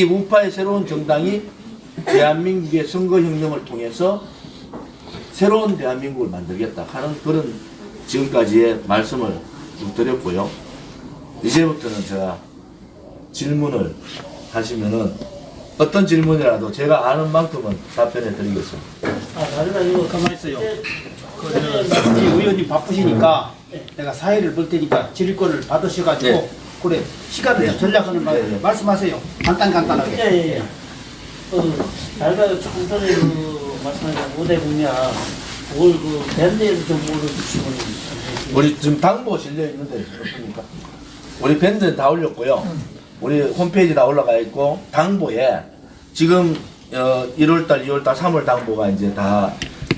우파의 새로운 정당이 대한민국의 선거혁명을 통해서 새로운 대한민국을 만들겠다 하는 그런 지금까지의 말씀을 드렸고요. 이제부터는 제가 질문을 하시면은 어떤 질문이라도 제가 아는 만큼은 답변해 드리겠습니다. 다른 아니고 가만히 있어요. 이 의원님 바쁘시니까 내가 사회를 볼 테니까 질의권을 받으셔가지고 네. 그래 시간을 전략하는 말 말씀하세요. 간단하게. 예. 조금 전에 말씀하신 5대 공약, 그걸 밴드에서 좀 올려주시면. 우리 지금 당보 실려 있는데 어떻습니까? 우리 밴드는 다 올렸고요. 우리 홈페이지 다 올라가 있고 당보에 지금 1월달, 2월달, 3월 당보가 이제 다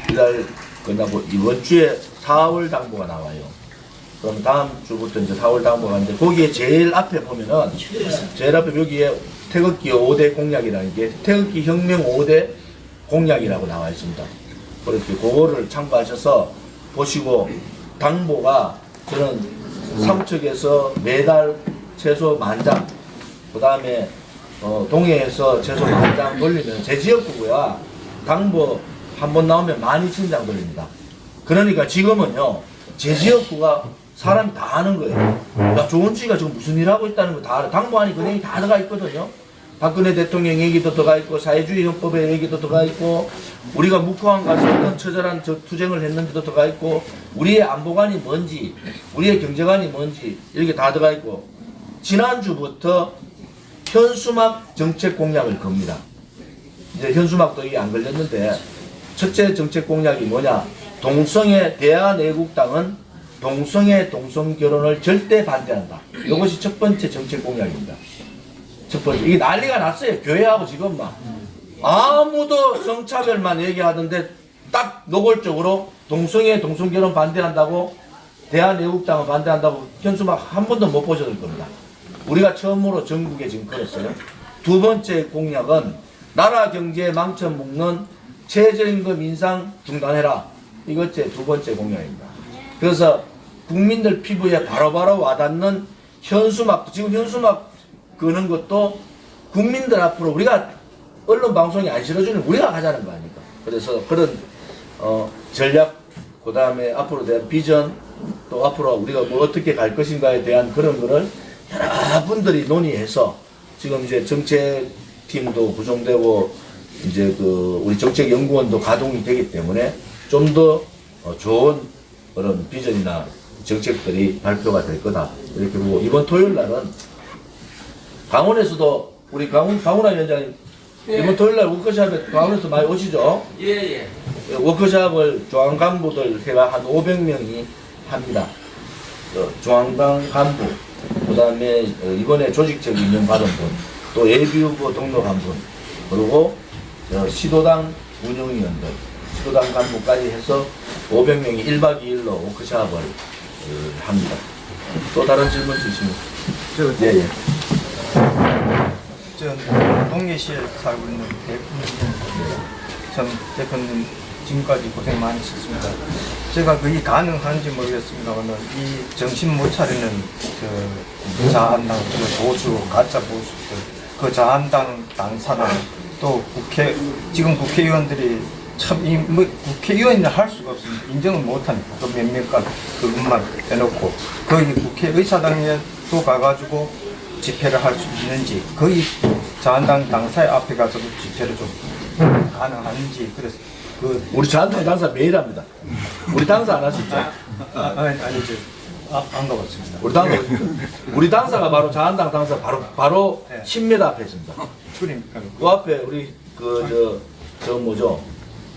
이달 끝나고 이번 주에 4월 당보가 나와요. 그럼 다음 주부터 이제 4월 당보가 있는데 거기에 제일 앞에 보면은 제일 앞에 여기에 태극기 5대 공약이라는 게 태극기 혁명 5대 공약이라고 나와 있습니다. 그렇게 그거를 참고하셔서 보시고 당보가 저는 삼척에서 매달 최소 10,000장, 그 다음에 동해에서 최소 10,000장 돌리면 제 지역구고요. 당보 한 번 나오면 12,000장 돌립니다. 그러니까 지금은요, 제 지역구가 사람이 다 아는 거예요. 야, 조은치가 지금 무슨 일 하고 있다는 거 다 알아. 당보 안에 그 내용이 다 들어가 있거든요. 박근혜 대통령 얘기도 들어가 있고, 사회주의 헌법의 얘기도 들어가 있고, 우리가 묵호항 가서 어떤 처절한 투쟁을 했는지도 들어가 있고, 우리의 안보관이 뭔지, 우리의 경제관이 뭔지, 이렇게 다 들어가 있고, 지난주부터 현수막 정책 공약을 겁니다. 이제 현수막도 이게 안 걸렸는데, 첫째 정책 공약이 뭐냐? 동성애 대한애국당은 동성애 동성 결혼을 절대 반대한다. 이것이 첫 번째 정책 공약입니다. 첫 번째. 이게 난리가 났어요. 교회하고 지금 막. 아무도 성차별만 얘기하던데 딱 노골적으로 동성애 동성결혼 반대한다고 대한애국당은 반대한다고 현수막 한 번도 못 보셨을 겁니다. 우리가 처음으로 전국에 지금 걸었어요. 두 번째 공약은 나라 경제 망쳐 먹는 최저임금 인상 중단해라. 이것이 두 번째 공약입니다. 그래서 국민들 피부에 바로바로 와닿는 현수막도, 지금 현수막 그는 것도 국민들 앞으로 우리가 언론 방송이 안 실어주는 우리가 하자는 거 아닙니까? 그래서 그런 전략, 그 다음에 앞으로 대한 비전, 또 앞으로 우리가 뭐 어떻게 갈 것인가에 대한 그런 거를 여러분들이 논의해서 지금 이제 정책팀도 구성되고 이제 우리 정책연구원도 가동이 되기 때문에 좀 더 좋은 그런 비전이나 정책들이 발표가 될 거다. 이렇게 보고 이번 토요일 날은 강원에서도 우리 강훈아 위원장님 이번 토요일 날 워크숍에 강원에서 많이 오시죠? 예. 워크숍을 중앙 간부들 해가 한 500명이 합니다. 중앙당 간부, 그 다음에 이번에 조직적 임명 받은 분, 또 예비후보 등록한 분, 그리고 시도당 운영위원들, 시도당 간부까지 해서 500명이 1박 2일로 워크숍을 합니다. 또 다른 질문 주시면. 예. 전 동해시에 살고 있는 대표님, 전 대표님 지금까지 고생 많으셨습니다. 제가 그게 가능한지 모르겠습니다만 이 정신 못 차리는 그 자한당, 그 보수, 가짜 보수들, 그 자한당 당사당, 또 지금 국회의원들이 참 뭐 국회의원이 할 수가 없습니다. 인정을 못하니까 그 몇몇간 그것만 해놓고 거기 국회의사당에도 가가지고 집회를 할 수 있는지 거의 자한당 당사의 앞에 가서도 집회를 좀 가능한지. 그래서 우리 자한당 당사 매일 합니다. 우리 당사 안 하시죠? 아니죠. 안 가봤습니다. 우리 당사가 바로 자한당 당사 바로 네. 10m 앞에 있습니다. 그러니까 그 앞에 우리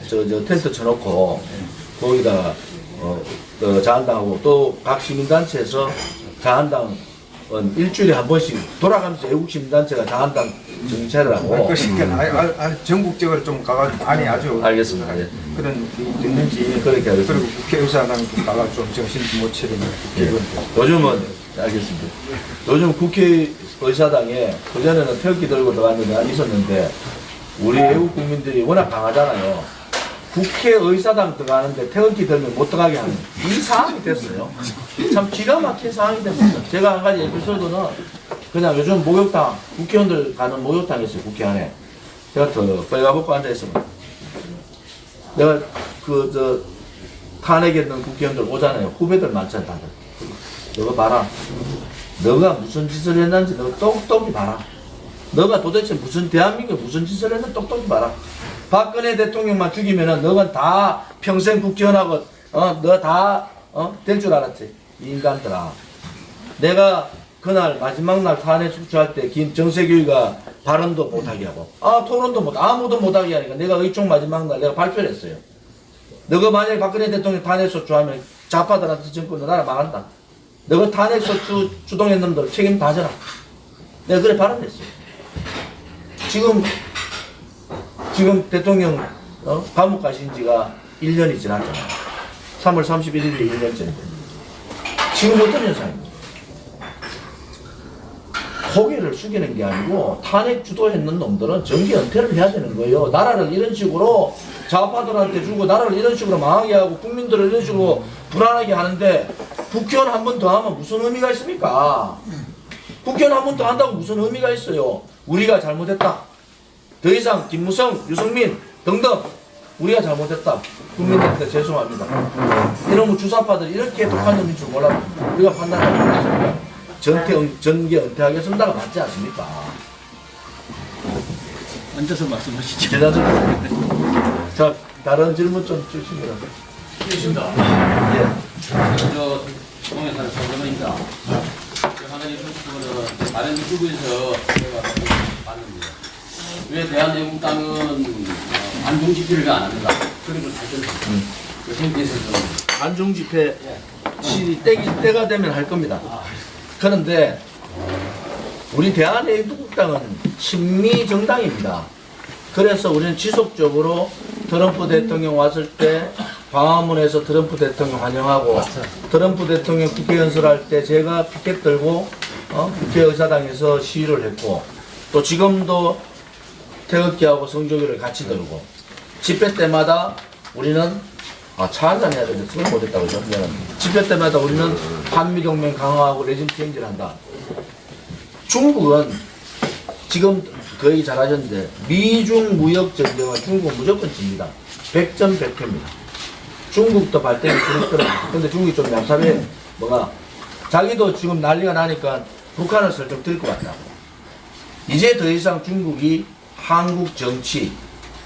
저 텐트 쳐놓고 거기다가 자한당하고 또 각 시민단체에서 자한당 일주일에 한 번씩 돌아가면서 외국 시민단체가 자한당 정체를 하고. 그러니까 전국적으로 좀 가가지고 아니 아주 알겠습니다. 그런 게 있는지. 그렇게 하겠습니다. 그리고 국회의사당도 가가 좀 정신 못 차리는 국회의원들. 요즘은 알겠습니다. 요즘 국회의사당에 그전에는 태극기 들고 들어갔는데 있었는데 우리 외국 국민들이 워낙 강하잖아요. 국회의사당 들어가는데 태극기 들면 못 들어가게 하는 이 상황이 됐어요. 참 기가 막힌 상황이 됐습니다. 제가 한 가지 에피소드는 그냥 요즘 목욕탕, 국회의원들 가는 목욕탕이 있어요, 국회 안에. 제가 더 빨리 가보고 앉아있으면. 내가 탄핵했던 국회의원들 오잖아요. 후배들 많잖아, 다들. 너가 봐라. 너가 무슨 짓을 했는지 너 똑똑히 봐라. 너가 도대체 대한민국에 무슨 짓을 했는지 똑똑히 봐라. 박근혜 대통령만 죽이면은 너가 다 평생 국회의원하고, 너 다, 될 줄 알았지. 이 인간들아. 내가 그날 마지막 날 탄핵 수출할 때 정세균이가 발언도 못하게 하고, 토론도 아무도 못하게 하니까 내가 의총 마지막 날 내가 발표를 했어요. 너가 만약에 박근혜 대통령 탄핵 소추하면 좌파들한테 정권도 나라 망한다. 너가 탄핵 소추 주동한 놈들 책임 다 져라. 내가 그래 발언했어요. 지금 대통령 감옥 가신 지가 1년이 지났잖아요. 3월 31일에 1년째인데 지금 어떤 현상입니까? 고개를 숙이는 게 아니고 탄핵 주도했는 놈들은 정기 은퇴를 해야 되는 거예요. 나라를 이런 식으로 좌파들한테 주고 나라를 이런 식으로 망하게 하고 국민들을 이런 식으로 불안하게 하는데 국회의원 한 번 더 하면 무슨 의미가 있습니까? 국회의원 한 번 더 한다고 무슨 의미가 있어요? 우리가 잘못했다. 더 이상 김무성, 유승민 등등 우리가 잘못했다. 국민들한테 죄송합니다. 이런 주사파들이 이렇게 독한 놈인 줄 몰랐습니다. 우리가 판단하지 않았습니다. 전개 은퇴하겠습니다가 맞지 않습니까? 앉아서 말씀하시죠. 자, 다른 질문 좀 주시면. 있습니다. 예. 저 동해 사는 서점입니다. 하나 유튜브는 다른 유튜브에서 제가 봤는데 왜 대한애국당은 반중 집회를 왜 안 합니까? 그런 걸 발전했습니다. 그 생기에서 좀 반중 집회 때가 되면 할 겁니다. 그런데 우리 대한애국당은 친미 정당입니다. 그래서 우리는 지속적으로 트럼프 대통령 왔을 때 광화문에서 트럼프 대통령 환영하고 트럼프 대통령 국회 연설할 때 제가 피켓 들고 국회의사당에서 시위를 했고 또 지금도 태극기하고 성조기를 같이 들고 집회 때마다 우리는 차 한잔 해야 되는데 그걸 못했다고 그죠? 집회 때마다 우리는 한미동맹 강화하고 레짐 체인지를 한다. 중국은 지금 거의 잘하셨는데 미중 무역 전쟁은 중국은 무조건 집니다. 100점 100패입니다. 중국도 발등이 그렇더라고요. 근데 중국이 좀 얌삽해. 자기도 지금 난리가 나니까 북한을 설정 들 것 같다. 이제 더 이상 중국이 한국 정치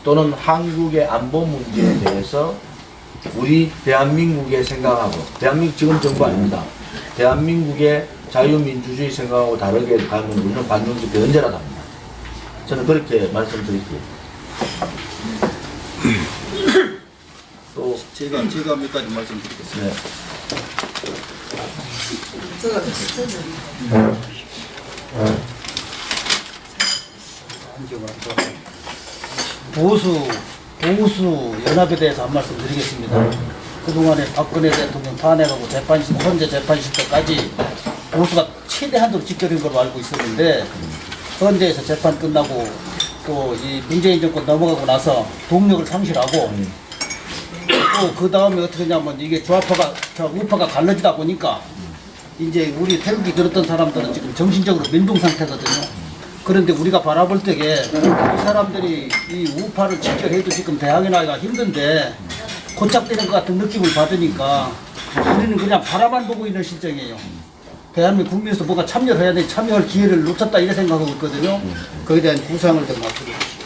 또는 한국의 안보 문제에 대해서 우리 대한민국의 생각하고 대한민국 지금 정부 아닙니다. 대한민국의 자유민주주의 생각하고 다르게 가면 우리는 반중 집회 언제라도 합니다. 저는 그렇게 말씀드릴게요. 또 제가 몇 가지 말씀드리겠습니다. 네. 보수 연합에 대해서 한 말씀 드리겠습니다. 그동안에 박근혜 대통령 탄핵하고 헌재 재판실 때까지 보수가 최대한도로 지켜낸 걸로 알고 있었는데 헌재에서 재판 끝나고 또 이 문재인 정권 넘어가고 나서 동력을 상실하고 또 그 다음에 어떻게 하냐면 이게 우파가 갈라지다 보니까 이제 우리 태극기 들었던 사람들은 지금 정신적으로 멘붕 상태거든요. 그런데 우리가 바라볼 때에 이 사람들이 이 우파를 직결해도 지금 대항해 나기가 힘든데 고착되는 것 같은 느낌을 받으니까 우리는 그냥 바라만 보고 있는 실정이에요. 대한민국 국민에서 뭐가 참여를 해야 돼. 참여할 기회를 놓쳤다 이렇게 생각하고 있거든요. 거기에 대한 구상을 좀 말씀드리겠습니다.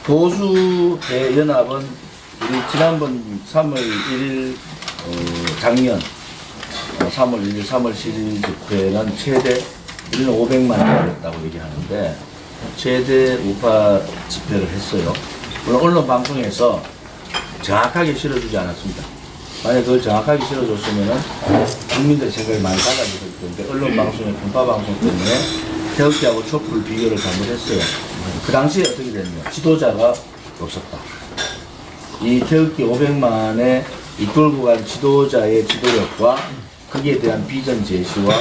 보수대연합은 우리 지난번 3월 1일 작년 3월 1일 3월 10일 집회는 최대 우리는 500만을 했다고 얘기하는데 최대 우파 집회를 했어요. 물론 언론 방송에서 정확하게 실어주지 않았습니다. 만약 그걸 정확하게 실어줬으면은 국민들 생각이 많이 달라졌을 텐데 언론 방송의 분파 방송 때문에 태극기하고 촛불 비교를 잘못했어요. 그 당시에 어떻게 됐냐? 지도자가 없었다. 이 태극기 500만에 이끌고 간 지도자의 지도력과 거기에 대한 비전 제시와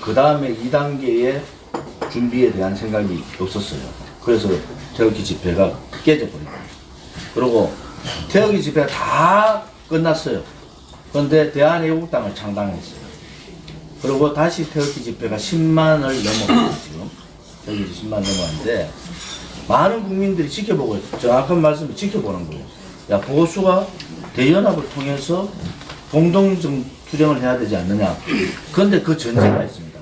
그 다음에 2단계의 준비에 대한 생각이 없었어요. 그래서 태극기 집회가 깨져버린 거예요. 그리고 태극기 집회가 다 끝났어요. 그런데 대한애국당을 창당했어요. 그리고 다시 태극기 집회가 10만을 넘었어요. 지금 태극기 10만 넘었는데 많은 국민들이 지켜보고 있어요. 정확한 말씀을 지켜보는 거예요. 야, 보수가 대연합을 통해서 공동 투쟁을 해야 되지 않느냐. 그런데 그 전제가 있습니다.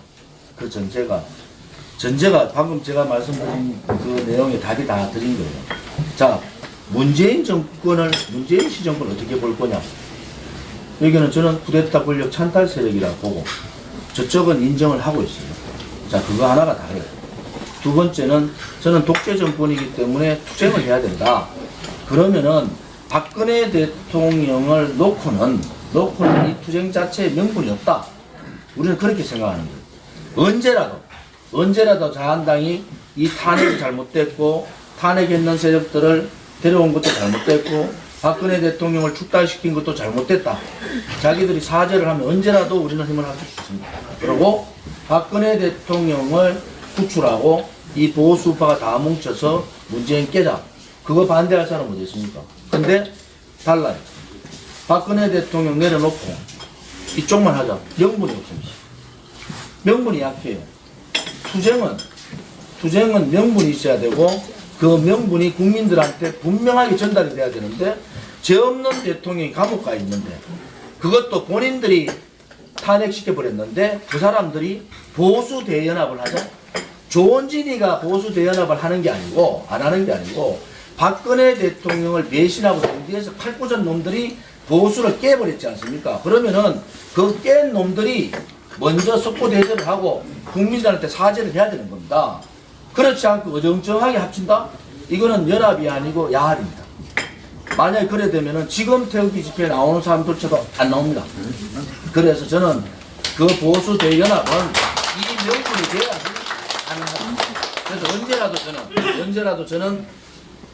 그 전제가 방금 제가 말씀드린 그 내용에 답이 다 드린 거예요. 자, 문재인 시정권을 어떻게 볼 거냐. 여기는 저는 쿠데타 권력 찬탈 세력이라고 보고 저쪽은 인정을 하고 있어요. 자, 그거 하나가 다르요. 두 번째는 저는 독재 정권이기 때문에 투쟁을 해야 된다. 그러면은 박근혜 대통령을 놓고는 이 투쟁 자체에 명분이 없다. 우리는 그렇게 생각하는 거예요. 언제라도 자한당이 이 탄핵이 잘못됐고 탄핵했는 세력들을 데려온 것도 잘못됐고 박근혜 대통령을 축달시킨 것도 잘못됐다. 자기들이 사죄를 하면 언제라도 우리는 힘을 합칠 수 있습니다. 그리고 박근혜 대통령을 구출하고 이 보수파가 다 뭉쳐서 문재인 깨자. 그거 반대할 사람은 어디 있습니까? 근데 달라요. 박근혜 대통령 내려놓고 이쪽만 하자. 명분이 없습니다. 명분이 약해요. 투쟁은 명분이 있어야 되고 그 명분이 국민들한테 분명하게 전달이 돼야 되는데 죄 없는 대통령이 감옥 가 있는데 그것도 본인들이 탄핵시켜버렸는데 그 사람들이 보수 대연합을 하자. 조원진이가 보수 대연합을 하는 게 아니고 안 하는 게 아니고 박근혜 대통령을 배신하고 당대에서 칼꾸전 놈들이 보수를 깨버렸지 않습니까? 그러면은 그 깬 놈들이 먼저 속보대전을 하고 국민들한테 사죄를 해야 되는 겁니다. 그렇지 않고 어정쩡하게 합친다? 이거는 연합이 아니고 야합입니다. 만약에 그래 되면은 지금 태극기 집회에 나오는 사람들처럼 안 나옵니다. 그래서 저는 그 보수 대연합은 이 명분이 돼야지 가능합니다. 그래서 언제라도 저는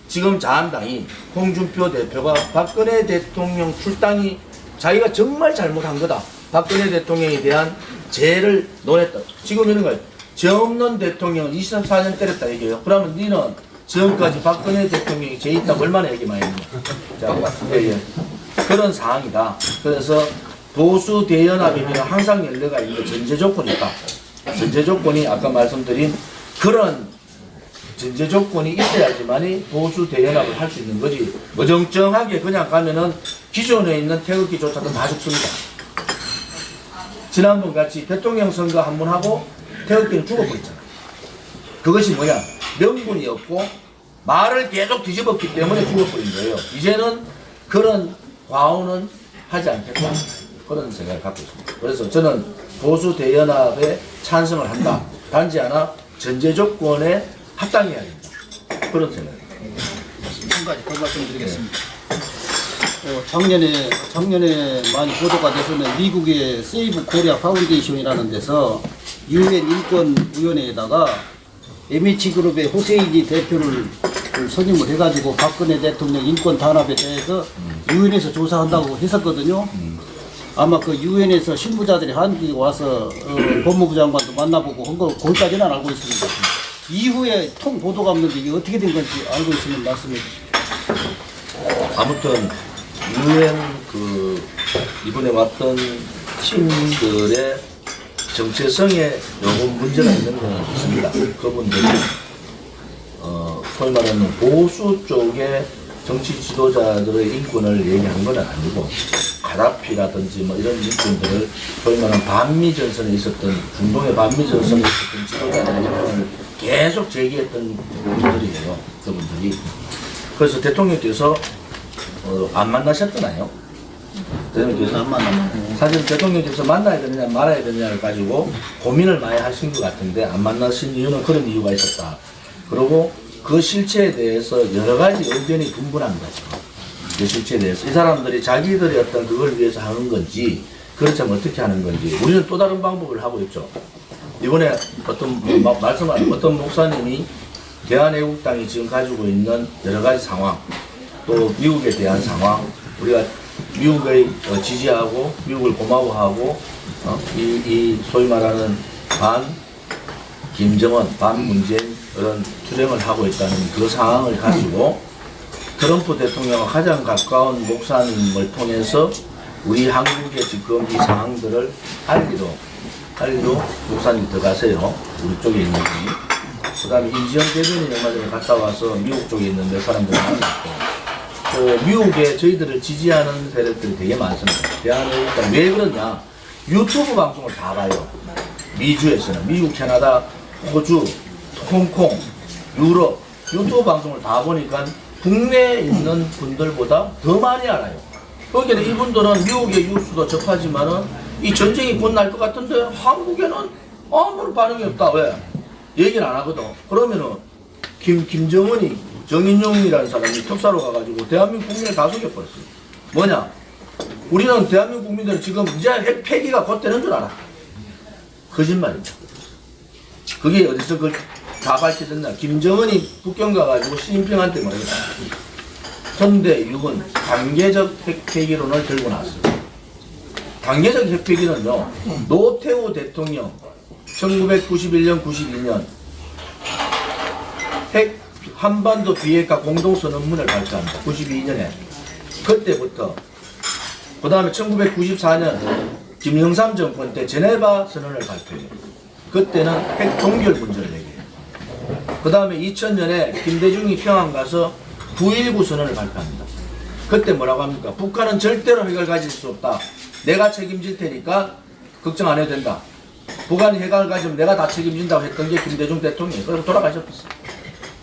지금 자한당이 홍준표 대표가 박근혜 대통령 출당이 자기가 정말 잘못한 거다. 박근혜 대통령에 대한 죄를 논했다. 지금 이런 거예요. 죄 없는 대통령을 24년 때렸다 얘기해요. 그러면 니는 지금까지 박근혜 대통령이 죄 있다고 얼마나 얘기 많이 했냐. 자, 예. 그런 상황이다. 그래서 보수 대연합이면 항상 연례가 있는 전제 조건이 있다. 전제 조건이 아까 말씀드린 그런 전제 조건이 있어야지만이 보수 대연합을 할 수 있는 거지. 어정쩡하게 그냥 가면은 기존에 있는 태극기조차도 다 죽습니다. 지난번 같이 대통령 선거 한 번 하고 태극기는 죽어버렸잖아. 그것이 뭐냐? 명분이 없고 말을 계속 뒤집었기 때문에 죽어버린 거예요. 이제는 그런 과오는 하지 않겠다. 그런 생각을 갖고 있습니다. 그래서 저는 보수 대연합에 찬성을 한다. 단지 하나 전제 조건에 합당해야 된다. 그런 생각입니다. 한 가지 더 말씀드리겠습니다. 작년에 많이 보도가 돼서는 미국의 세이브 코리아 파운데이션이라는 데서 유엔 인권위원회에다가 MH 그룹의 호세인이 대표를 선임을 해가지고 박근혜 대통령 인권 탄압에 대해서 유엔에서 조사한다고 했었거든요. 아마 그 유엔에서 실무자들이 한국에 와서 법무부 장관도 만나보고 한 거 거기까지는 알고 있습니다. 이후에 통 보도가 없는데 이게 어떻게 된 건지 알고 있으면 말씀해 주십시오. 아무튼 유엔 이번에 왔던 팀들의 정체성에 요건 문제가 있는 건 있습니다. 그분들이 소위 말하는 보수 쪽의 정치 지도자들의 인권을 얘기한 건 아니고 가다피라든지 뭐 이런 인권들을 소위 말하는 반미전선에 있었던 중동의 반미전선에 있었던 지도자들의 인권을 계속 제기했던 분들이에요. 그분들이. 그래서 대통령께서 안 만나셨잖아요. 대통령께서 안 만나면 사실 대통령께서 만나야 되느냐 말아야 되느냐를 가지고 고민을 많이 하신 것 같은데 안 만나신 이유는 그런 이유가 있었다. 그리고 그 실체에 대해서 여러 가지 의견이 분분합니다. 지금. 그 실체에 대해서 이 사람들이 자기들이 어떤 그걸 위해서 하는 건지 그렇다면 어떻게 하는 건지 우리는 또 다른 방법을 하고 있죠. 이번에 어떤 목사님이 대한애국당이 지금 가지고 있는 여러 가지 상황 또 미국에 대한 상황 우리가 미국을 지지하고 미국을 고마워하고 이 소위 말하는 반 김정은 반 문재인 그런 투쟁을 하고 있다는 그 상황을 가지고 트럼프 대통령과 가장 가까운 목사님을 통해서 우리 한국의 지금 이 상황들을 알리로 할리로 목사님 들어가세요. 우리 쪽에 있는 분이. 그 다음에 임지영 대변인 얼마 전에 갔다 와서 미국 쪽에 있는 몇 사람들 만났고, 또 미국에 저희들을 지지하는 세력들이 되게 많습니다. 대한민국, 왜 그러냐? 유튜브 방송을 다 봐요. 미주에서는. 미국, 캐나다, 호주, 홍콩, 유럽, 유튜브 방송을 다 보니까 국내에 있는 분들보다 더 많이 알아요. 거기는 이분들은 미국의 뉴스도 접하지만은 이 전쟁이 곧 날 것 같은데 한국에는 아무런 반응이 없다. 왜? 얘기를 안 하거든. 그러면은 김정은이 정인용이라는 사람이 특사로 가가지고 대한민국 국민을 다 속여버렸어요. 뭐냐? 우리는 대한민국 국민들은 지금 이제 핵 폐기가 곧 되는 줄 알아. 거짓말입니다. 그게 어디서 다 밝혀졌나? 김정은이 북경 가가지고 시진핑한테 말했다. 현대 육은 단계적 핵 폐기론을 들고 나왔어요. 단계적 핵 폐기는요, 노태우 대통령 1991년, 92년 핵 한반도 비핵화 공동선언문을 발표합니다. 92년에. 그때부터. 그 다음에 1994년 김영삼 정권 때 제네바 선언을 발표해요. 그때는 핵 동결 문제를 얘기해요. 그 다음에 2000년에 김대중이 평양 가서 9.19 선언을 발표합니다. 그때 뭐라고 합니까? 북한은 절대로 핵을 가질 수 없다. 내가 책임질 테니까 걱정 안 해도 된다. 북한이 핵을 가지면 내가 다 책임진다고 했던 게 김대중 대통령이에요. 그래서 돌아가셨어요.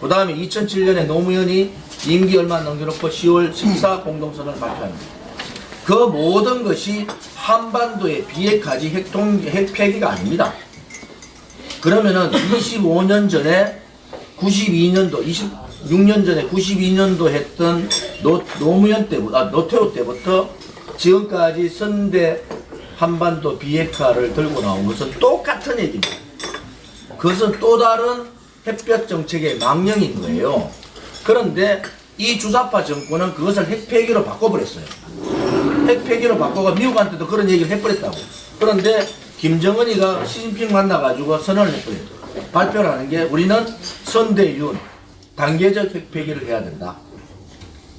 그 다음에 2007년에 노무현이 임기 얼마 남겨놓고 10월 14 공동선언을 발표합니다. 그 모든 것이 한반도의 비핵화지 핵 폐기가 아닙니다. 그러면은 25년 전에 92년도, 26년 전에 92년도 했던 노무현 때부터, 노태우 때부터 지금까지 선대 한반도 비핵화를 들고 나온 것은 똑같은 얘기입니다. 그것은 또 다른 햇볕 정책의 망령인 거예요. 그런데 이 주사파 정권은 그것을 핵폐기로 바꿔버렸어요. 핵폐기로 바꿔가 미국한테도 그런 얘기를 해버렸다고. 그런데 김정은이가 시진핑 만나가지고 선언을 해버려요. 발표를 하는 게 우리는 선대윤, 단계적 핵폐기를 해야 된다.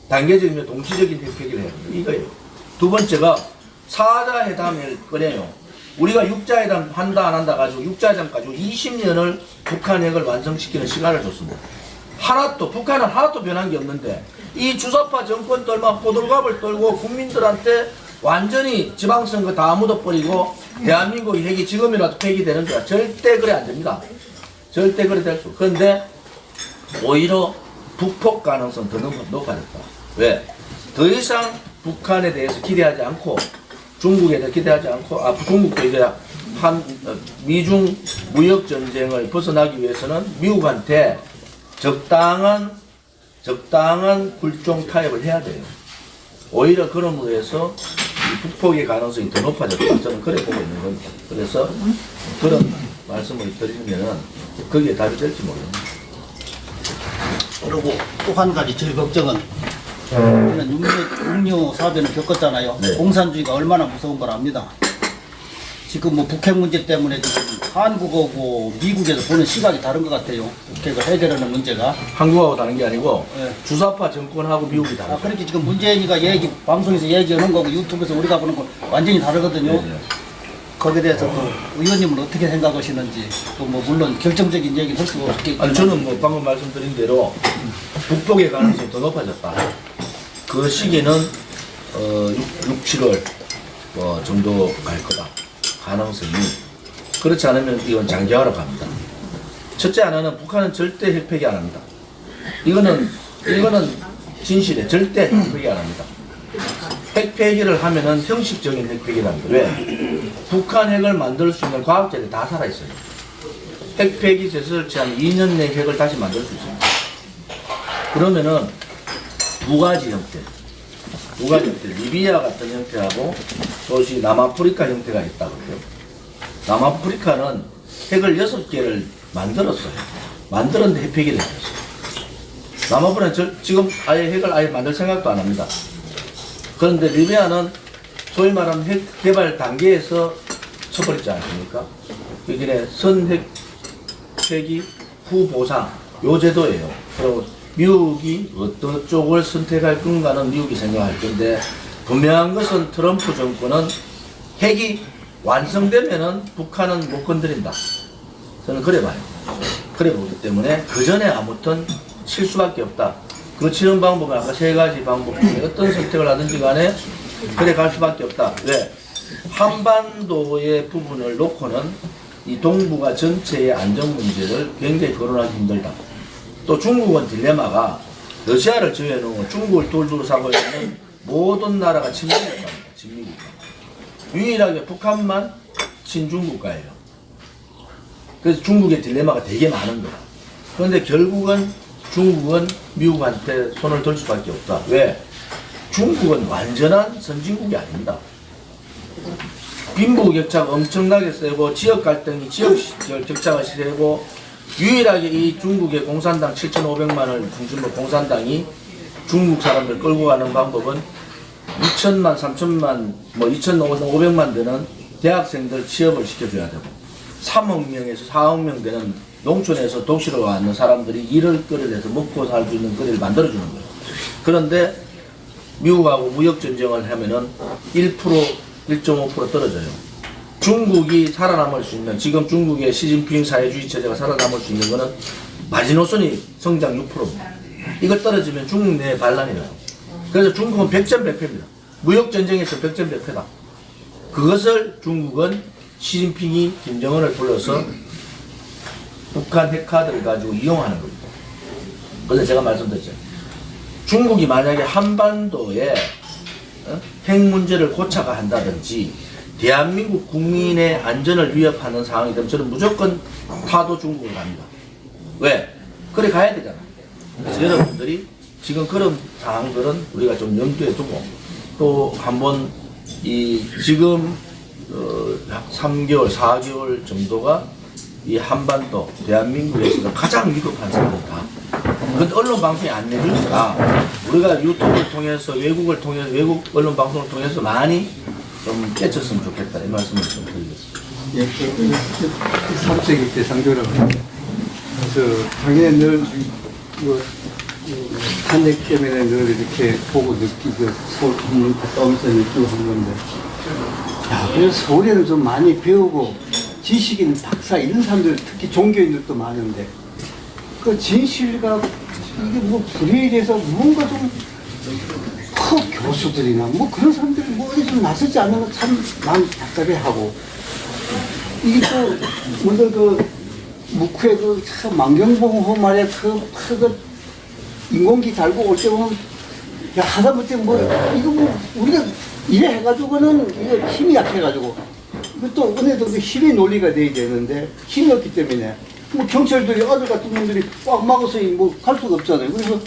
단계적이면 동시적인 핵폐기를 해야 된다. 이거예요. 두 번째가 4자 회담을 꺼내요. 우리가 6자 회담 한다 안 한다 가지고 6자 회담 가지고 20년을 북한 핵을 완성시키는 시간을 줬습니다. 북한은 하나도 변한 게 없는데 이 주사파 정권들만 호들갑을 떨고 국민들한테 완전히 지방선거 다 묻어버리고 대한민국의 핵이 지금이라도 폐기되는 줄 알아. 절대 그래 안 됩니다. 절대 그래 될 수. 그런데 오히려 북폭 가능성 더 높아졌다. 왜? 더 이상 북한에 대해서 기대하지 않고 중국에 대해서 기대하지 않고 중국도 이제 미중 무역 전쟁을 벗어나기 위해서는 미국한테 적당한 굴종 타협을 해야 돼요. 오히려 그럼으로 해서 북폭의 가능성이 더 높아졌다. 저는 그래 보고 있는 겁니다. 그래서 그런 말씀을 드리면은 거기에 답이 될지 모릅니다. 그리고 또 한 가지 제일 걱정은 우리는 6.25 사변을 겪었잖아요. 네. 공산주의가 얼마나 무서운 걸 압니다. 지금 뭐 북핵 문제 때문에 지금 한국하고 미국에서 보는 시각이 다른 것 같아요. 북핵을 해결하는 문제가. 한국하고 다른 게 아니고 네. 주사파 정권하고 미국이 다르죠. 그렇게 지금 문재인이가 방송에서 얘기하는 거고 유튜브에서 우리가 보는 거 완전히 다르거든요. 네. 거기에 대해서 또 의원님은 어떻게 생각하시는지 또 뭐 물론 결정적인 얘기는 할 수가 없겠지만 아니 저는 뭐 방금 말씀드린 대로 북폭의 가능성이 더 높아졌다. 그 시기는 6, 7월 정도 갈 거다. 가능성이. 그렇지 않으면 이건 장기화로 갑니다. 첫째 하나는 북한은 절대 핵폐기 안 합니다. 이거는 진실에 절대 핵폐기 안 합니다. 핵폐기를 하면은 형식적인 핵폐기랍니다. 왜? 북한 핵을 만들 수 있는 과학자들이 다 살아있어요. 핵폐기 제스를 취하면 2년 내에 핵을 다시 만들 수 있습니다. 그러면은 두 가지 형태. 리비아 같은 형태하고 소위 남아프리카 형태가 있다고 해요. 남아프리카는 핵을 6개를 만들었어요. 만들었는데 핵폐기를 했어요. 남아프리카는 지금 아예 핵을 아예 만들 생각도 안 합니다. 그런데 리비아는 소위 말하는 핵 개발 단계에서 쳐버렸지 않습니까? 여기에 선핵 폐기 후 보상 요 제도예요. 그리고 미국이 어떤 쪽을 선택할 건가는 미국이 생각할 건데 분명한 것은 트럼프 정권은 핵이 완성되면은 북한은 못 건드린다. 저는 그래 봐요. 그래 보기 때문에 그 전에 아무튼 칠 수밖에 없다. 그 치는 방법은 아까 세 가지 방법 중에 어떤 선택을 하든지 간에 그래 갈 수밖에 없다. 왜? 한반도의 부분을 놓고는 이 동북아 전체의 안정 문제를 굉장히 거론하기 힘들다. 또 중국은 딜레마가 러시아를 제외해놓은 중국을 둘러싸고 있는 모든 나라가 친미국가입니다. 친미국가. 유일하게 북한만 친중국가예요. 그래서 중국의 딜레마가 되게 많은 거야. 그런데 결국은 중국은 미국한테 손을 들 수밖에 없다. 왜? 중국은 완전한 선진국이 아닙니다. 빈부격차가 엄청나게 세고 지역 갈등이 지역 격차가 세고 유일하게 이 중국의 공산당 7,500만을 중심으로 공산당이 중국 사람들 끌고 가는 방법은 2천만, 3천만, 뭐 2,500만 되는 대학생들 취업을 시켜줘야 되고 3억 명에서 4억 명 되는 농촌에서 도시로 왔는 사람들이 일을 끌어내서 먹고 살 수 있는 거리를 만들어주는 거예요. 그런데 미국하고 무역전쟁을 하면은 1%, 1.5% 떨어져요. 중국이 살아남을 수 있는, 지금 중국의 시진핑 사회주의 체제가 살아남을 수 있는 거는 마지노선이 성장 6%입니다. 이거 떨어지면 중국 내에 반란이 나요. 그래서 중국은 백전백패입니다. 무역전쟁에서 백전백패다. 그것을 중국은 시진핑이 김정은을 불러서 북한 핵카드를 가지고 이용하는 겁니다. 그래서 제가 말씀드렸죠. 중국이 만약에 한반도에 핵 문제를 고착화 한다든지 대한민국 국민의 안전을 위협하는 상황이 되면 저는 무조건 타도 중국을 갑니다. 왜? 그래 가야 되잖아. 그래서 여러분들이 지금 그런 상황들은 우리가 좀 염두에 두고 또 한번 이 지금 3개월, 4개월 정도가 이 한반도 대한민국에서 가장 위급한 상황이다. 그런데 언론 방송이 안 내주니까 우리가 유튜브를 통해서 외국 언론 방송을 통해서 많이 좀 깨쳤으면 좋겠다 이 말씀을 좀 드리겠습니다. 예, 그 3세기 때 상조라고 그래서 작년에 늘 탄핵 때문에 늘 이렇게 보고 느끼고 서울 한번 갔다 오면서 느끼고 한 건데 야, 그래서 서울에는 좀 많이 배우고 지식인, 박사 이런 사람들 특히 종교인들도 많은데 그 진실과 이게 뭐 불의에 서 뭔가 좀 교수들이나 뭐 그런 사람들이 뭐 어디 좀 나서지 않는 건 참 마음 답답해하고 이게 또 먼저 그 묵후에 그 참 만경봉호 말에 그 인공기 달고 올 때 보면 야 하다못해 뭐 이거 뭐 우리가 이래 해가지고는 이거 힘이 약해가지고 또 은혜도 그 힘의 논리가 돼야 되는데 힘이 없기 때문에 뭐 경찰들이 아들 같은 분들이 꽉 막아서 뭐 갈 수가 없잖아요. 그래서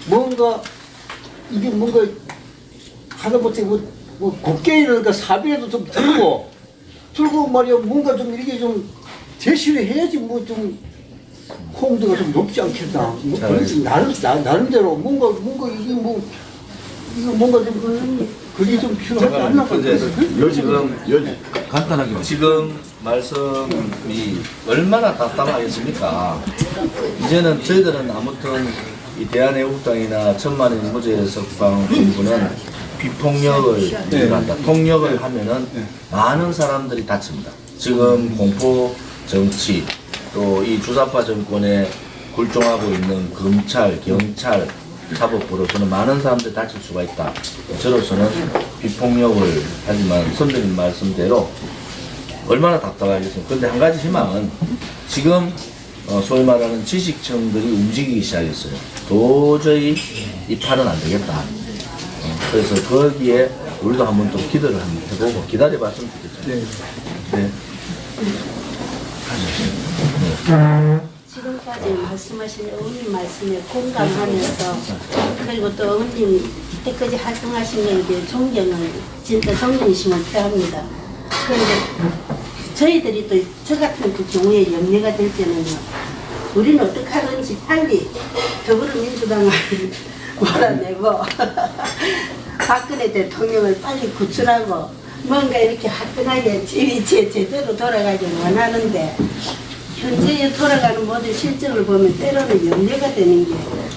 뭔가 이게 뭔가 하다못해 뭐 곡괭이라든가 사비라도 좀 들고 말이야 뭔가 좀 이렇게 좀 제시를 해야지 뭐 좀 홍도가 좀 높지 않겠나. 뭐 그래서 나름대로 뭔가 이게 뭐 이거 뭔가 좀 그게 좀 필요하지 않나. 지금 간단하게 지금 말씀이 얼마나 답답하겠습니까? 이제는 저희들은 아무튼 이 대한애국당이나 천만의 무죄 석방 정부는 비폭력을 일어난다. 폭력을 하면은 많은 사람들이 다칩니다. 지금 공포 정치 또 이 주사파 정권에 굴종하고 있는 검찰, 경찰, 사법부로서는 많은 사람들이 다칠 수가 있다. 저로서는 비폭력을 하지만 선배님 말씀대로 얼마나 답답하겠습니까? 근데 한 가지 희망은 지금 소위 말하는 지식층들이 움직이기 시작했어요. 도저히 이 판은 안 되겠다. 그래서 거기에 우리도 한번 좀 기도를 한번 해보고 기다려봤으면 좋겠죠. 네. 지금까지 말씀하신 어머님 말씀에 공감하면서 그리고 또 어머님 이때까지 활동하신 것에 대해 존경을 진짜 존경심을 표합니다. 그런데 저희들이 또 저 같은 그 경우에 염려가 될 때는요. 우리는 어떻게 하든지 빨리 더불어민주당을 몰아내고 박근혜 대통령을 빨리 구출하고 뭔가 이렇게 화끈하게 제대로 돌아가기를 원하는데 현재에 돌아가는 모든 실정을 보면 때로는 염려가 되는 게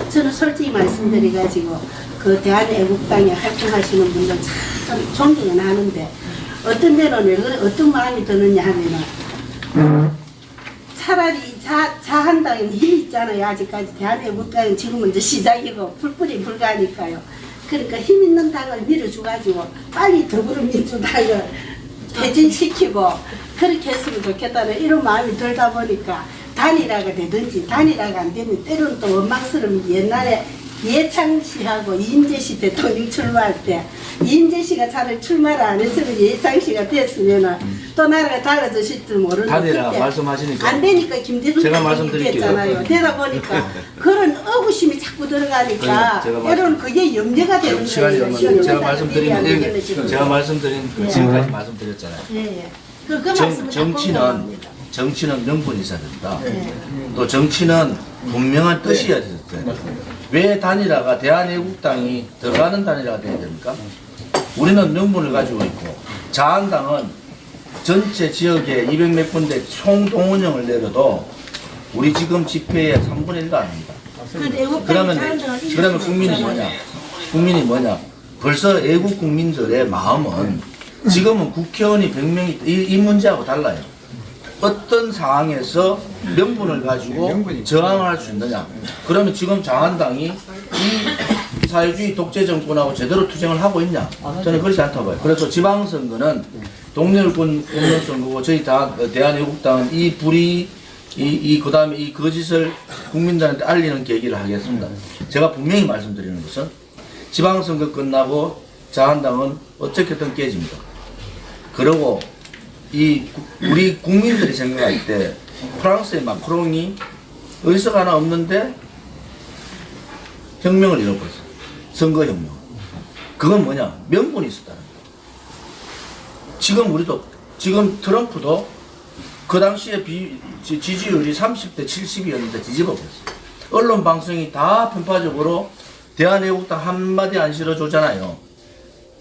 저는 솔직히 말씀드려가지고 그 대한애국당에 활동하시는 분들 참 존경은 하는데 어떤 데는 왜 그래, 어떤 마음이 드느냐 하면은 차라리 자한당은 힘이 있잖아요. 아직까지 대한애국당은 지금은 이제 시작이고 풀뿌리 불가니까요. 그러니까 힘 있는 당을 밀어줘가지고 빨리 더불어민주당을 퇴진시키고 그렇게 했으면 좋겠다는 이런 마음이 들다 보니까 단일화가 되든지 단일화가 안 되면 때로는 또 원망스러운 옛날에 이해창 씨하고 이인재 씨 대통령 출마할 때 이인재 씨가 차라리 출마를 안 했으면 이해창 씨가 됐으면 또 나라가 달라졌을 줄 모르는데 단일화 그때 말씀하시니까 안 되니까 김대중 제가 대통령이 말씀드릴게요. 됐잖아요. 되다 보니까 그런 의구심이 자꾸 들어가니까 제가 때로는 그게 염려가 되는 시간이 거예요. 없는데 제가 시간이 말씀드린 예. 지금까지 말씀드렸잖아요. 예. 그 말씀은 정치는 명분이 있어야 된다. 예. 또 정치는 분명한 뜻이어야 된다. 왜 단일화가 대한애국당이 들어가는 단일화가 돼야 됩니까? 우리는 명분을 가지고 있고 자한당은 전체 지역에 200몇 군데 총동원령을 내려도 우리 지금 집회의 3분의 1도 아닙니다. 그러면 국민이 뭐냐? 벌써 애국 국민들의 마음은 지금은 국회의원이 100명이 이 문제하고 달라요. 어떤 상황에서 명분을 가지고 저항을 할 수 있느냐. 그러면 지금 자한당이 이 사회주의 독재 정권하고 제대로 투쟁을 하고 있냐. 저는 그렇지 않다고 봐요. 그래서 지방선거는 동렬권 공명선거고 저희 대한애국당은 이 불이 그 다음에 이 거짓을 국민들한테 알리는 계기를 하겠습니다. 제가 분명히 말씀드리는 것은 지방선거 끝나고 자한당은 어떻게든 깨집니다. 그리고 우리 국민들이 생각할 때 프랑스의 마크롱이 의석 하나 없는데 혁명을 이뤄버렸어요. 선거혁명. 그건 뭐냐? 명분이 있었다는 거예요. 지금 트럼프도 그 당시에 지지율이 30대 70이었는데 뒤집어버렸어요. 언론 방송이 다 편파적으로 대한애국당 한마디 안 실어주잖아요.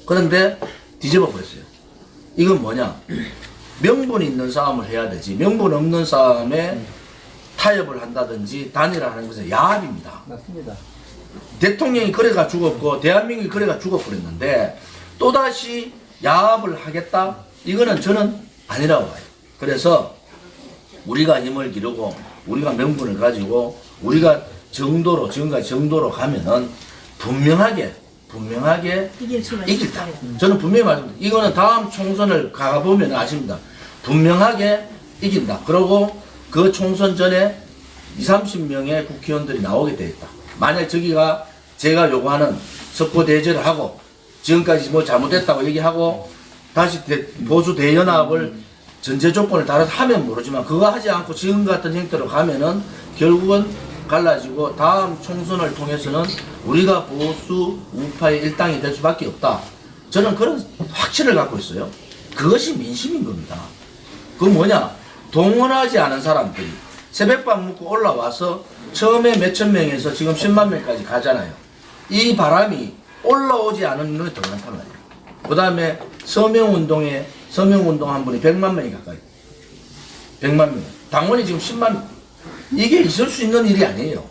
그런데 뒤집어버렸어요. 이건 뭐냐? 명분 있는 싸움을 해야 되지. 명분 없는 싸움에 타협을 한다든지 단일화하는 것은 야합입니다. 맞습니다. 대통령이 그래가 죽었고 대한민국이 그래가 죽어버렸는데 또다시 야합을 하겠다? 이거는 저는 아니라고 봐요. 그래서 우리가 힘을 기르고 우리가 명분을 가지고 우리가 지금까지 정도로 가면은 분명하게 이길다. 저는 분명히 말씀드립니다. 이거는 다음 총선을 가보면 아십니다. 분명하게 이긴다. 그리고 그 총선 전에 20-30명의 국회의원들이 나오게 돼 있다. 만약 저기가 제가 요구하는 석고 대제를 하고 지금까지 뭐 잘못했다고 얘기하고 다시 보수 대연합을 전제 조건을 따라서 하면 모르지만 그거 하지 않고 지금 같은 형태로 가면은 결국은 갈라지고 다음 총선을 통해서는 우리가 보수 우파의 일당이 될 수밖에 없다. 저는 그런 확신을 갖고 있어요. 그것이 민심인 겁니다. 그건 뭐냐? 동원하지 않은 사람들이 새벽밥 먹고 올라와서 처음에 몇천 명에서 지금 10만 명까지 가잖아요. 이 바람이 올라오지 않은 눈에 더 많단 말이에요. 그 다음에 서명운동 한 분이 100만 명이 가까이. 100만 명. 당원이 지금 10만 명. 이게 있을 수 있는 일이 아니에요.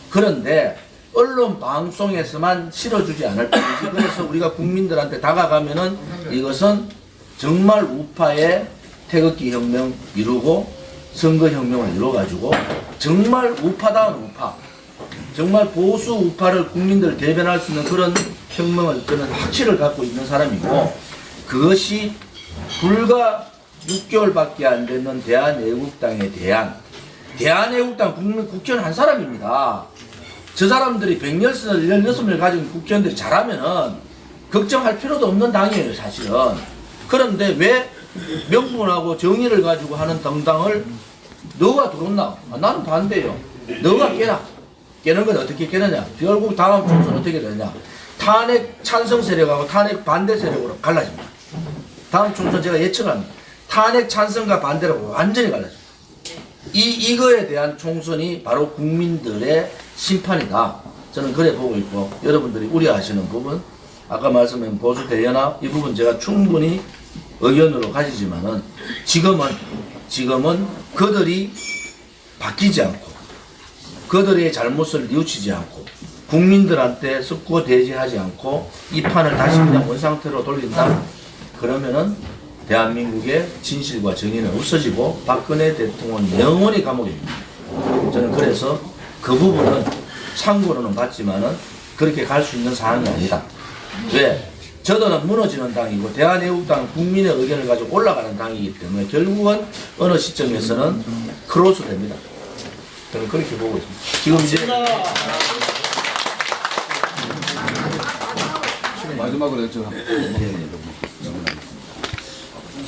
그런데 언론 방송에서만 실어주지 않을 뿐이지. 그래서 우리가 국민들한테 다가가면은 이것은 정말 우파의 태극기 혁명 이루고 선거혁명을 이루어가지고 정말 우파다운 우파, 정말 보수 우파를 국민들 대변할 수 있는 그런 혁명을 저는 확신을 갖고 있는 사람이고 그것이 불과 6개월밖에 안 되는 대한애국당에 대한 대한애국당 국회의원 한 사람입니다. 저 사람들이 116명 가진 국회의원들이 잘하면은 걱정할 필요도 없는 당이에요, 사실은. 그런데 왜 명분하고 정의를 가지고 하는 정당을 너가 들었나? 나는 반대요. 너가 깨라. 깨는 건 어떻게 깨느냐? 결국 다음 총선 어떻게 되느냐? 탄핵 찬성 세력하고 탄핵 반대 세력으로 갈라집니다. 다음 총선 제가 예측합니다. 탄핵 찬성과 반대로 완전히 갈라집니다. 이거에 대한 총선이 바로 국민들의 심판이다. 저는 그래 보고 있고 여러분들이 우려하시는 부분 아까 말씀한 보수 대연합 이 부분 제가 충분히 의견으로 가지지만은 지금은 그들이 바뀌지 않고 그들의 잘못을 뉘우치지 않고 국민들한테 습고 대지하지 않고 이 판을 다시 그냥 원상태로 돌린다. 그러면은 대한민국의 진실과 정의는 없어지고 박근혜 대통령은 영원히 감옥입니다. 저는 그래서 그 부분은 참고로는 봤지만은 그렇게 갈 수 있는 사항이 아니다. 왜? 저들은 무너지는 당이고 대한애국당은 국민의 의견을 가지고 올라가는 당이기 때문에 결국은 어느 시점에서는 크로스 됩니다. 저는 그렇게 보고 있습니다. 지금 이제 마지막으로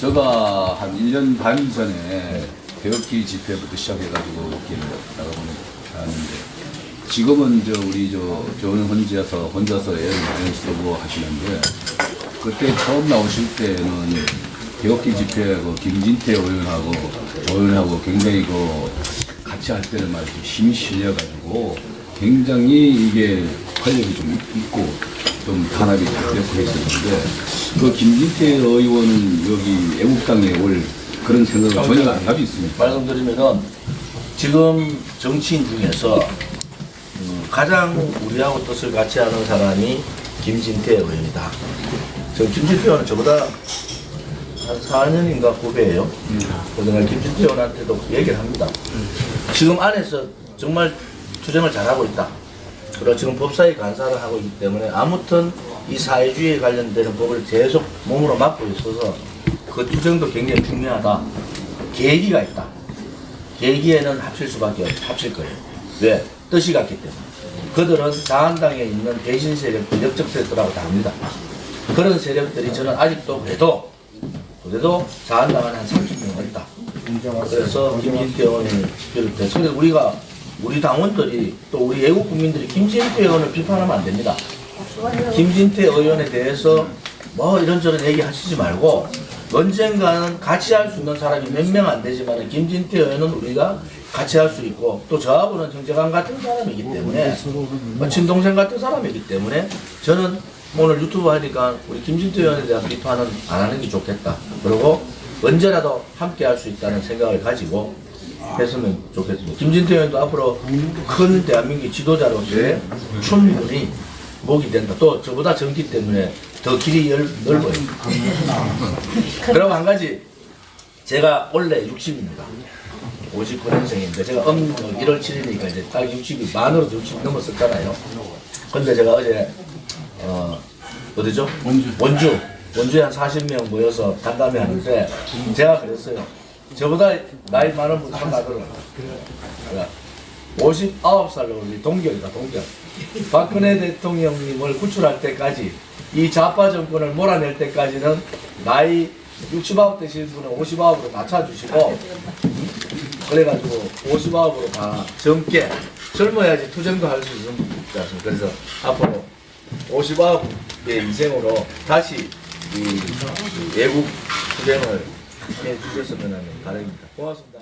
제가 한 1년 반 전에 개혁기 집회부터 시작해가지고 이렇게 나가보는데 지금은 우리 좋은 혼자서 애를 많이 쓰고 하시는데 그때 처음 나오실 때는 개혁기 집회 김진태 의원하고 굉장히 같이 할 때는 말이죠 힘이 실려가지고 굉장히 이게 활력이 좀 있고 좀 단합이 잘 되고 했었는데 그 김진태 의원은 여기 애국당에 올 그런 생각을 전혀 안 가지고 있습니다. 말씀드리면은 지금 정치인 중에서 가장 우리하고 뜻을 같이 하는 사람이 김진태 의원이다. 저 김진태 의원은 저보다 한 4년인가 후배예요. 그래서 내가 김진태 의원한테도 얘기를 합니다. 지금 안에서 정말 투쟁을 잘하고 있다. 그리고 지금 법사위 간사를 하고 있기 때문에 아무튼 이 사회주의에 관련되는 법을 계속 몸으로 맡고 있어서 그 투쟁도 굉장히 중요하다. 계기가 있다. 계기에는 합칠 거예요. 왜? 뜻이 같기 때문에. 그들은 자한당에 있는 배신 세력들, 역적 세력들하고 다릅니다. 그런 세력들이 저는 아직도 그래도 자한당은 한 30명 있다. 그래서 김진태 의원을 비롯해서 우리 당원들이 또 우리 애국 국민들이 김진태 의원을 비판하면 안 됩니다. 김진태 의원에 대해서 뭐 이런저런 얘기 하시지 말고 언젠가는 같이 할 수 있는 사람이 몇 명 안 되지만 김진태 의원은 우리가 같이 할 수 있고 또 저하고는 형제간 같은 사람이기 때문에 친동생 같은 사람이기 때문에 저는 오늘 유튜브 하니까 우리 김진태 의원에 대한 비판은 안 하는 게 좋겠다. 그리고 언제라도 함께 할 수 있다는 생각을 가지고 했으면 좋겠습니다. 김진태 의원도 앞으로 큰 대한민국 지도자로서의 충분히 목이 된다. 또 저보다 젊기 때문에 더 길이 넓어요. 그리고 한 가지 제가 원래 60입니다. 59년생인데 제가 1월 7일이니까 이제 딱 60이 만으로 60 넘었었잖아요. 근데 제가 어제 어디죠? 원주에 한 40명 모여서 간담회 하는데 제가 그랬어요. 저보다 나이 많은 분 참 나더라고요. 59살로 우리 동결이다, 동결. 박근혜 대통령님을 구출할 때까지 이 좌파 정권을 몰아낼 때까지는 나이 69 되신 분은 59으로 낮춰주시고 그래가지고 59으로 다 젊어야지 투쟁도 할 수 있는 지 않습니까? 그래서 앞으로 59의 인생으로 다시 이 외국 투쟁을 해 주셨으면 하는 바람입니다. 고맙습니다.